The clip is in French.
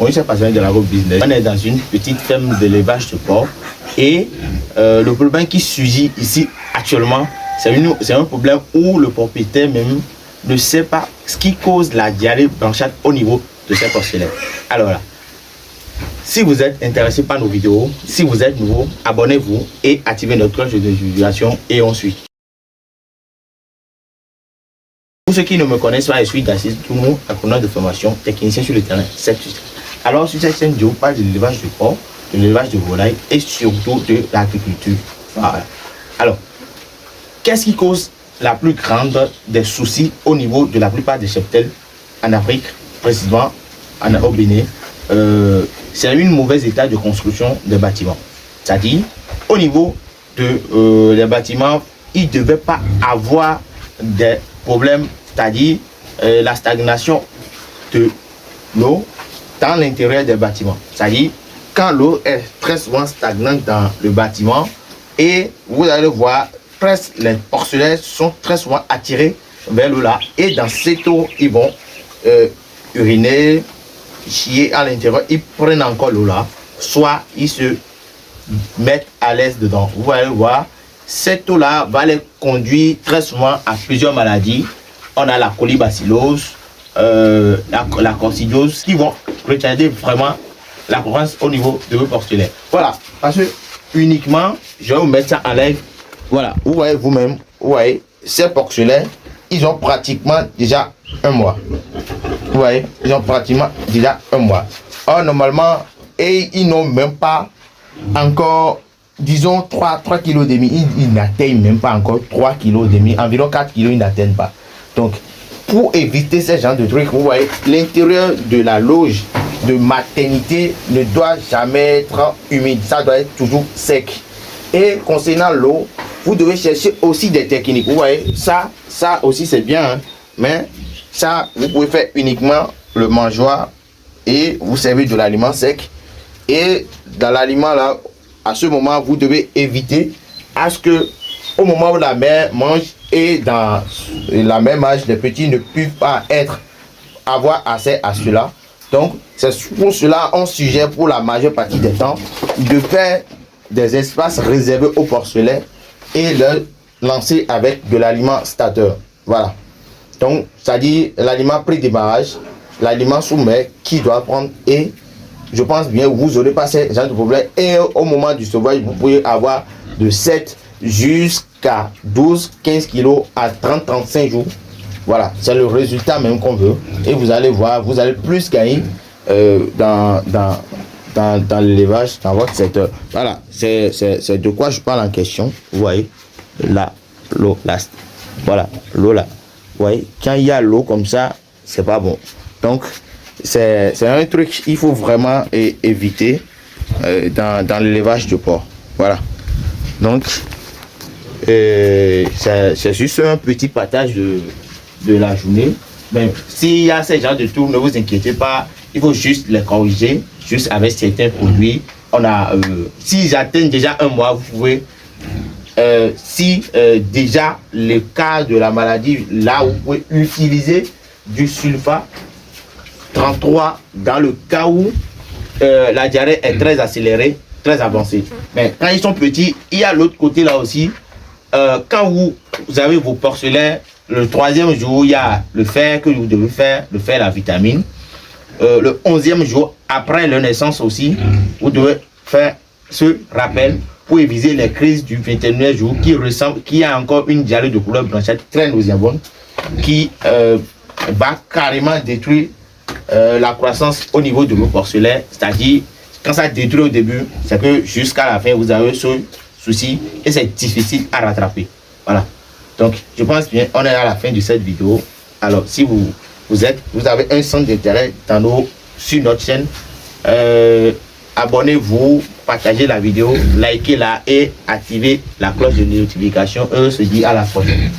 Moi, je suis passionné de l'agro-business. On est dans une petite ferme d'élevage de porc. Et le problème qui surgit ici actuellement, c'est un problème où le propriétaire même ne sait pas ce qui cause la diarrhée blanchâtre au niveau de ses porcelaines. Alors là, si vous êtes intéressé par nos vidéos, si vous êtes nouveau, abonnez-vous et activez notre cloche de notification et on suit. Pour ceux qui ne me connaissent pas, je suis Dassis Tounou, apprenant de formation, technicien sur le terrain. Alors sur cette chaîne, je vous parle de l'élevage de porc, de l'élevage de volaille et surtout de l'agriculture. Voilà. Alors, qu'est-ce qui cause la plus grande des soucis au niveau de la plupart des cheptels en Afrique, précisément au Bénin? C'est un mauvais état de construction des bâtiments. C'est-à-dire, au niveau des bâtiments, il ne devait pas avoir des problèmes, c'est-à-dire la stagnation de l'eau dans l'intérieur des bâtiments. C'est-à-dire, quand l'eau est très souvent stagnante dans le bâtiment, et vous allez voir, presque les porcelaines sont très souvent attirés vers l'eau là. Et dans cette eau, ils vont uriner, chier à l'intérieur, ils prennent encore l'eau là, soit ils se mettent à l'aise dedans. Vous allez voir, cette eau là va les conduire très souvent à plusieurs maladies. On a la colibacillose, la coccidiose, qui vont retarder vraiment la croissance au niveau de vos porcelaines. Voilà, parce que uniquement, je vais vous mettre ça en live. Voilà, vous voyez vous-même, vous voyez, ces porcelaines, ils ont pratiquement déjà un mois. Vous voyez, ils ont pratiquement déjà un mois. Or, normalement, et ils n'ont même pas encore, disons, 3,5 kg. Ils n'atteignent même pas encore 3,5 kg. Environ 4 kg, ils n'atteignent pas. Donc, pour éviter ce genre de trucs, vous voyez, l'intérieur de la loge de maternité ne doit jamais être humide. Ça doit être toujours sec. Et concernant l'eau, vous devez chercher aussi des techniques. Vous voyez, ça aussi c'est bien, hein? Mais ça, vous pouvez faire uniquement le mangeoire et vous servez de l'aliment sec. Et dans l'aliment là, à ce moment, vous devez éviter à ce que, au moment où la mère mange et dans la même âge, les petits ne puissent pas avoir accès à cela. Donc, c'est pour cela on suggère pour la majeure partie des temps de faire des espaces réservés aux porcelaines et le lancer avec de l'aliment starter. Voilà. Donc, c'est-à-dire l'aliment pré-démarrage, l'aliment sous-mer qui doit prendre, et je pense bien vous n'aurez pas ce genre de problème. Et au moment du sauvage, vous pouvez avoir de 7 jusqu'à 12-15 kg à 30-35 jours. Voilà, c'est le résultat même qu'on veut. Et vous allez voir, vous allez plus gagner dans l'élevage, dans votre secteur. Voilà, c'est de quoi je parle en question. Vous voyez, là, l'eau, là, voilà, l'eau là. Vous voyez, quand il y a l'eau comme ça, c'est pas bon. Donc, c'est un truc qu'il faut vraiment éviter dans l'élevage de porc. Voilà. Donc, c'est juste un petit partage de la journée. Mais s'il y a ce genre de tours, ne vous inquiétez pas. Il faut juste les corriger, juste avec certains produits. On a, s'ils atteignent déjà un mois, vous pouvez, si déjà le cas de la maladie, là, vous pouvez utiliser du sulfate 33 dans le cas où la diarrhée est très accélérée, très avancée. Mais quand ils sont petits, il y a l'autre côté là aussi. Quand vous avez vos porcelaines, le 3e jour, il y a le fer que vous devez faire, le fer, la vitamine. Le 11e jour, après leur naissance aussi, vous devez faire ce rappel pour éviter les crises du 21e jour qui a encore une diarrhée de couleur blanchâtre très nauséabonde qui va carrément détruire la croissance au niveau de vos porcelaines. C'est-à-dire, quand ça détruit au début, c'est que jusqu'à la fin, vous avez ce souci et c'est difficile à rattraper. Voilà. Donc, je pense bien, on est à la fin de cette vidéo. Alors, si vous avez un centre d'intérêt sur notre chaîne, abonnez-vous, partagez la vidéo, likez-la et activez la cloche de notification. Et on se dit à la prochaine.